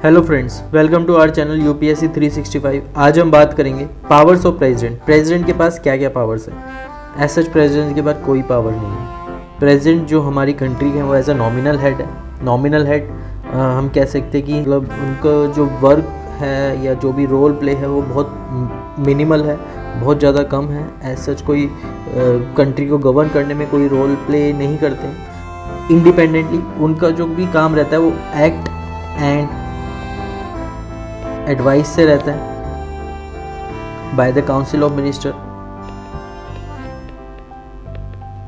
Hello friends, welcome to our channel UPSC 365। आज हम बात करेंगे पावर्स ऑफ प्रेसिडेंट। प्रेसिडेंट के पास क्या क्या पावर्स है। एज सच प्रेसिडेंट के पास कोई पावर नहीं है। प्रेसिडेंट जो हमारी कंट्री है वो एज अ नॉमिनल हेड है। नॉमिनल हेड हम कह सकते हैं कि मतलब उनका जो वर्क है या जो भी रोल प्ले है वो बहुत मिनिमल है, बहुत ज़्यादा कम है। एज सच कोई कंट्री को गवर्न करने में कोई रोल प्ले नहीं करते हैं। इंडिपेंडेंटली उनका जो भी काम रहता है वो एक्ट एंड एडवाइस से रहता है bye the council of minister.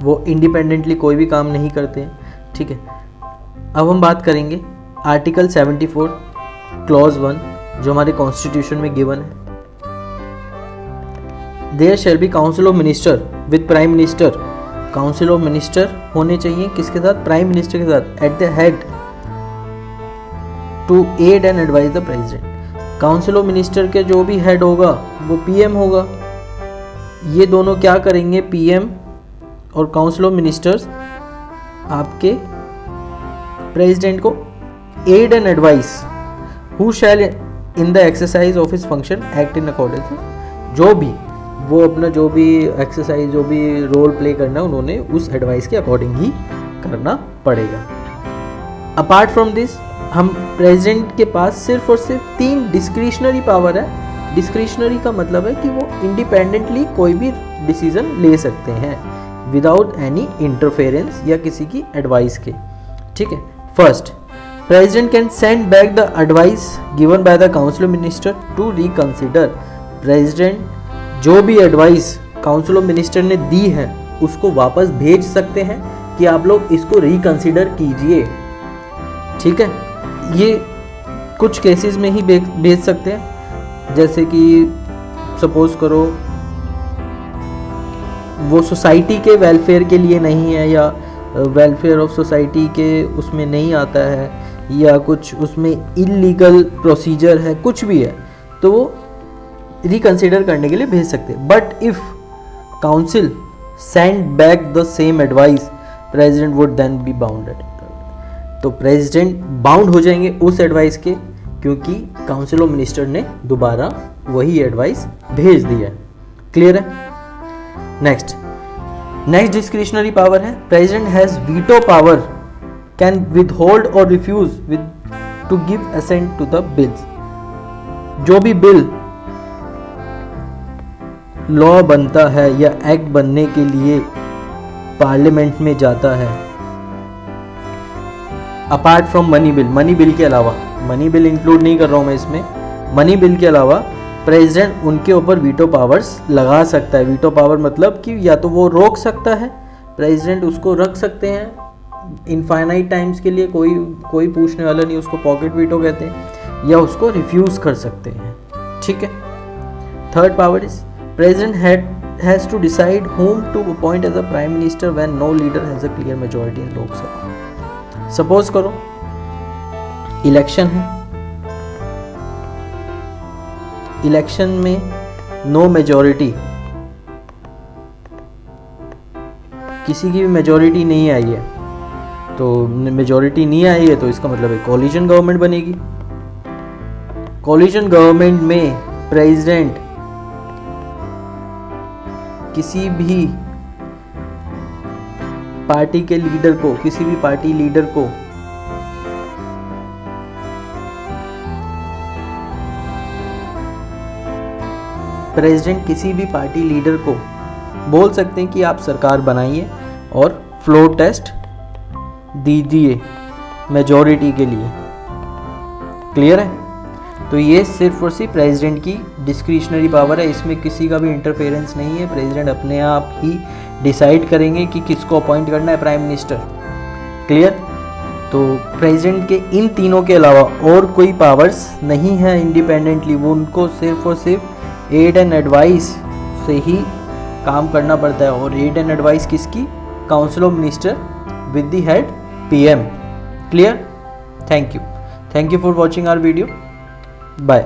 वो इंडिपेंडेंटली कोई भी काम नहीं करते हैं। ठीक है, अब हम बात करेंगे आर्टिकल 74 क्लॉज 1 जो हमारे कॉन्स्टिट्यूशन में गिवन है। There shall be council of minister with prime minister. Council of minister होने चाहिए किसके साथ? प्राइम मिनिस्टर के साथ, at the head to aid and advise the president. Council of minister के जो भी हेड होगा वो पीएम होगा। ये दोनों क्या करेंगे? पीएम और काउंसिल ऑफ मिनिस्टर्स आपके प्रेसिडेंट को aid and advice who shall in the exercise of his function act in accordance. जो भी वो अपना जो भी एक्सरसाइज जो भी रोल प्ले करना है उन्होंने उस एडवाइस के अकॉर्डिंग ही करना पड़ेगा। अपार्ट फ्रॉम दिस हम प्रेसिडेंट के पास सिर्फ और सिर्फ 3 डिस्क्रिशनरी पावर है। डिस्क्रिशनरी का मतलब है कि वो इंडिपेंडेंटली कोई भी डिसीजन ले सकते हैं विदाउट एनी इंटरफेरेंस या किसी की एडवाइस के। ठीक है, first, president can send back the advice given by the council of minister to reconsider. President जो भी एडवाइस काउंसिल ऑफ मिनिस्टर ने दी है उसको वापस भेज सकते हैं कि आप लोग इसको रिकंसिडर कीजिए। ठीक है, ये कुछ केसेस में ही भेज सकते हैं, जैसे कि सपोज करो वो सोसाइटी के वेलफेयर के लिए नहीं है या वेलफेयर ऑफ सोसाइटी के उसमें नहीं आता है या कुछ उसमें इलीगल प्रोसीजर है, कुछ भी है तो वो रिकंसिडर करने के लिए भेज सकते हैं। But if council send back the same advice president would then be bounded. तो प्रेसिडेंट बाउंड हो जाएंगे उस एडवाइस के, क्योंकि काउंसिल ऑफ मिनिस्टर ने दोबारा वही एडवाइस भेज दिया है। क्लियर है? नेक्स्ट डिस्क्रिशनरी पावर है president has veto power, can withhold और refuse with to give assent to the bills. जो भी बिल लॉ बनता है या एक्ट बनने के लिए पार्लियामेंट में जाता है, अपार्ट फ्रॉम मनी बिल के अलावा, मनी बिल इंक्लूड नहीं कर रहा हूँ मैं इसमें, मनी बिल के अलावा प्रेसिडेंट उनके ऊपर वीटो पावर्स लगा सकता है। वीटो पावर मतलब कि या तो वो रोक सकता है, प्रेसिडेंट उसको रख सकते हैं इनफाइनाइट टाइम्स के लिए, कोई पूछने वाला नहीं, उसको पॉकेट वीटो कहते हैं, या उसको रिफ्यूज कर सकते हैं। ठीक है, third power is president has to decide whom to appoint as a prime minister when no leader has a clear majority in लोक सभा। सपोज करो इलेक्शन है, इलेक्शन में नो मेजॉरिटी, किसी की भी मेजॉरिटी नहीं आई है, तो मेजॉरिटी नहीं आई है तो इसका मतलब है कोलिशन गवर्नमेंट बनेगी। कोलिशन गवर्नमेंट में प्रेसिडेंट किसी भी पार्टी के लीडर को, किसी भी पार्टी लीडर को प्रेसिडेंट किसी भी पार्टी लीडर को बोल सकते हैं कि आप सरकार बनाइए और फ्लोर टेस्ट दीजिए मेजॉरिटी के लिए। क्लियर है? तो ये सिर्फ और सिर्फ प्रेसिडेंट की डिस्क्रिशनरी पावर है, इसमें किसी का भी इंटरफेरेंस नहीं है। प्रेसिडेंट अपने आप ही डिसाइड करेंगे कि किसको अपॉइंट करना है प्राइम मिनिस्टर। क्लियर? तो प्रेसिडेंट के इन तीनों के अलावा और कोई पावर्स नहीं है इंडिपेंडेंटली, वो उनको सिर्फ और सिर्फ एड एंड एडवाइस से ही काम करना पड़ता है। और एड एंड एडवाइस किसकी? Council of minister with the head PM. Clear? Thank you for watching our video. Bye.